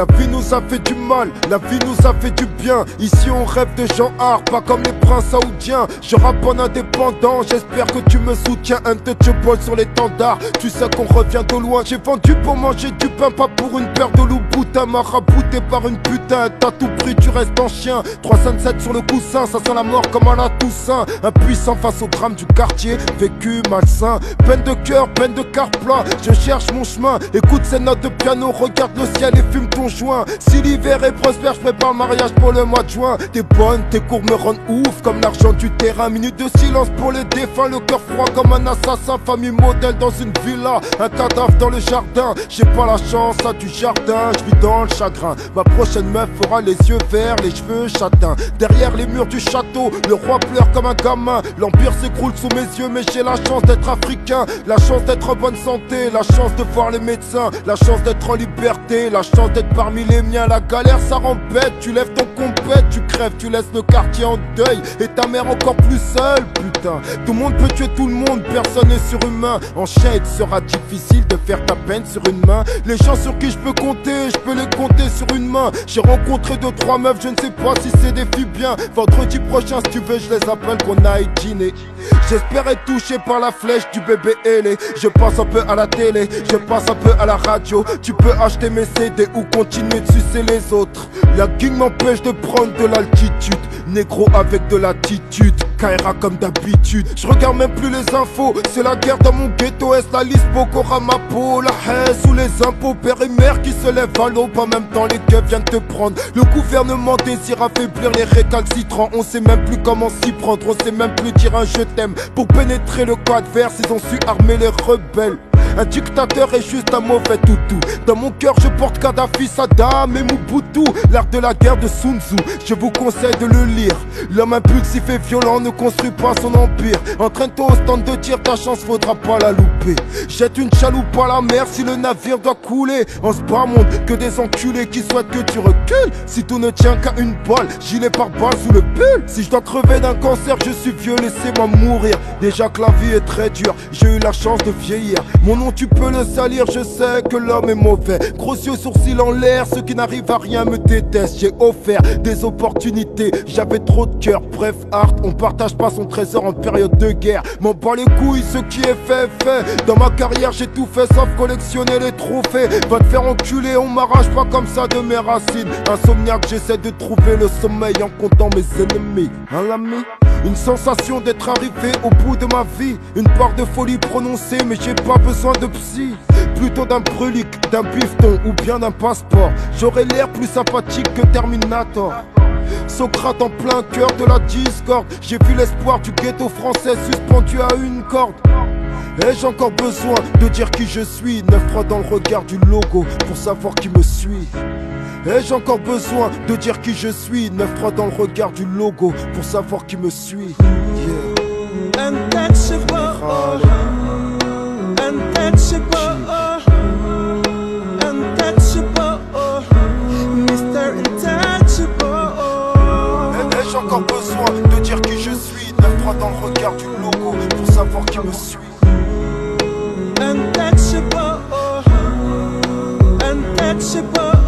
La vie nous a fait du mal, la vie nous a fait du bien. Ici on rêve de gens hard, pas comme les princes saoudiens. Je rappe en indépendant, j'espère que tu me soutiens. Untouchable sur l'étendard, tu sais qu'on revient de loin. J'ai vendu pour manger du pain, pas pour une paire de loups-boutins. Marabouté par une putain, t'as tout pris, tu restes en chien. 307 sur le coussin, ça sent la mort comme à la Toussaint. Impuissant face au drame du quartier, vécu malsain. Peine de cœur, peine de quart plat, je cherche mon chemin. Écoute ces notes de piano, regarde le ciel et fume ton joint. Si l'hiver est prospère, je prépare le mariage pour le mois de juin. T'es bonne, tes cours me rendent ouf comme l'argent du terrain. Minute de silence pour les défunts, le cœur froid comme un assassin. Famille modèle dans une villa, un cadavre dans le jardin. J'ai pas la chance à du jardin, je vis dans le chagrin. Ma prochaine meuf aura les yeux verts, les cheveux châtains. Derrière les murs du château, le roi pleure comme un gamin. L'empire s'écroule sous mes yeux, mais j'ai la chance d'être africain. La chance d'être en bonne santé, la chance de voir les médecins. La chance d'être en liberté, la chance d'être parmi les miens. La galère ça rend bête, tu lèves ton compète, tu crèves, tu laisses le quartier en deuil. Et ta mère encore plus seule, putain. Tout le monde peut tuer tout le monde, personne n'est surhumain. En shade sera difficile de faire ta peine sur une main. Les gens sur qui je peux compter, je peux les compter sur une main. J'ai rencontré 2-3 meufs, je ne sais pas si c'est des filles bien. Vendredi prochain si tu veux je les appelle qu'on aille dîner. J'espère être touché par la flèche du bébé ailé. Je passe un peu à la télé, je passe un peu à la radio. Tu peux acheter mes CD ou continuer de sucer les autres. La gang m'empêche de prendre de l'altitude. Négro avec de l'attitude, Kaira comme d'habitude. Je regarde même plus les infos, c'est la guerre dans mon ghetto. Est-ce la liste Boko Ramapo, la haine sous les impôts. Père et mère qui se lèvent à l'aube, en même temps les keufs viennent te prendre. Le gouvernement désire affaiblir les récalcitrants. On sait même plus comment s'y prendre, on sait même plus dire un je t'aime. Pour pénétrer le cas adverse, ils ont su armer les rebelles. Un dictateur est juste un mauvais toutou. Dans mon cœur je porte Kadhafi, Saddam et Mobutu. L'art de la guerre de Sun Tzu, je vous conseille de le lire. L'homme impulsif et violent ne construit pas son empire. Entraîne-toi au stand de tir, ta chance faudra pas la louper. Jette une chaloupe à la mer si le navire doit couler. En ce bas monde que des enculés qui souhaitent que tu recules. Si tout ne tient qu'à une balle, gilet par balle sous le pull. Si je dois crever d'un cancer, je suis vieux, laissez-moi mourir. Déjà que la vie est très dure, j'ai eu la chance de vieillir. Mon nom tu peux le salir, je sais que l'homme est mauvais. Gros yeux, sourcils en l'air, ceux qui n'arrivent à rien me détestent. J'ai offert des opportunités, j'avais trop de cœur. Bref, art, on partage pas son trésor en période de guerre. M'en bats les couilles, ce qui est fait, fait. Dans ma carrière j'ai tout fait sauf collectionner les trophées. Va te faire enculer, on m'arrache pas comme ça de mes racines. Insomniaque, j'essaie de trouver le sommeil en comptant mes ennemis. Un l'ami, une sensation d'être arrivé au bout de ma vie. Une part de folie prononcée, mais j'ai pas besoin de psy. Plutôt d'un brûlic, d'un bifton ou bien d'un passeport. J'aurais l'air plus sympathique que Terminator. Socrate en plein cœur de la discorde. J'ai vu l'espoir du ghetto français suspendu à une corde. Ai-je encore besoin de dire qui je suis? 9 froid dans le regard du logo pour savoir qui me suit. Ai-je encore besoin de dire qui je suis? 9 froid dans le regard du logo pour savoir qui me suit. Yeah. Untouchable, untouchable, untouchable, Mr. Untouchable. Ai-je encore besoin de dire qui je suis? 9 froid dans le regard du logo pour savoir qui me suit. Untouchable, untouchable.